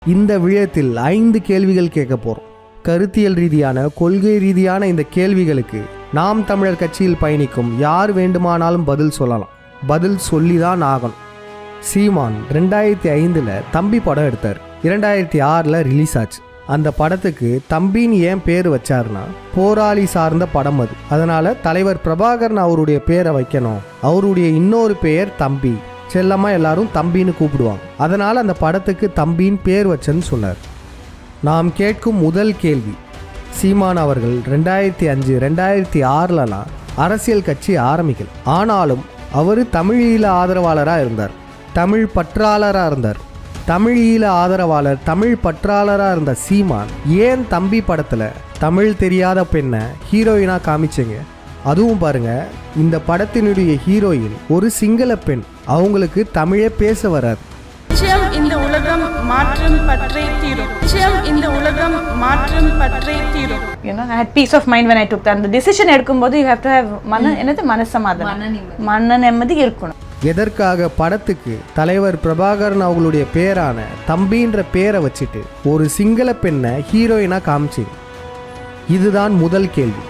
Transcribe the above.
இந்த விழயத்தில் 5 கேள்விகள் கேட்க போறோம். கருத்தியல் ரீதியான, கொள்கை ரீதியான இந்த கேள்விகளுக்கு நாம் தமிழர் கட்சியில் பயணிக்கும் யார் வேண்டுமானாலும் பதில் சொல்லலாம். பதில் சொல்லிதான் ஆகணும். சீமான் 2005 தம்பி படம் எடுத்தார். 2006 ரிலீஸ் ஆச்சு. அந்த படத்துக்கு தம்பின்னு ஏன் பேர் வச்சாருன்னா, போராளி சார்ந்த படம் அது. அதனால தலைவர் பிரபாகரன் அவருடைய பேரை வைக்கணும். அவருடைய இன்னொரு பெயர் தம்பி, செல்லமா எல்லாரும் தம்பின்னு கூப்பிடுவாங்க. அதனால அந்த படத்துக்கு தம்பின்னு பேர் வச்சேன்னு சொன்னார். நாம் கேட்கும் முதல் கேள்வி, சீமான் அவர்கள் 2005 2006 அரசியல் கட்சி ஆரம்பிக்கல. ஆனாலும் அவர் தமிழீழ ஆதரவாளராக இருந்தார், தமிழ் பற்றாளராக இருந்தார். தமிழீழ ஆதரவாளர், தமிழ் பற்றாளராக இருந்த சீமான் ஏன் தம்பி படத்தில் தமிழ் தெரியாத பெண்ணை ஹீரோயினாக காமிச்சிங்க? அதுவும் பாருங்க, இந்த படத்தினுடைய ஹீரோயின் ஒரு சிங்கள பெண். அவங்களுக்கு தமிழே பேச வராது. நிச்சயம் இந்த உலகம் மாற்றம் பற்றே தீரும். நிச்சயம் இந்த உலகம் மாற்றம் பற்றே தீரும். You know, I had peace of mind when I took that. அந்த டிசிஷன் எடுக்கும்போது you have to have மனசமாதானம், மன நிம்மதி இருக்கணும். எதற்காக படத்துக்கு தலைவர் பிரபாகரன் அவங்களுடைய பேரான தம்பின்ற பேரை வச்சுட்டு ஒரு சிங்கள பெண்ணை ஹீரோயினா காமிச்சிங்க? இதுதான் முதல் கேள்வி.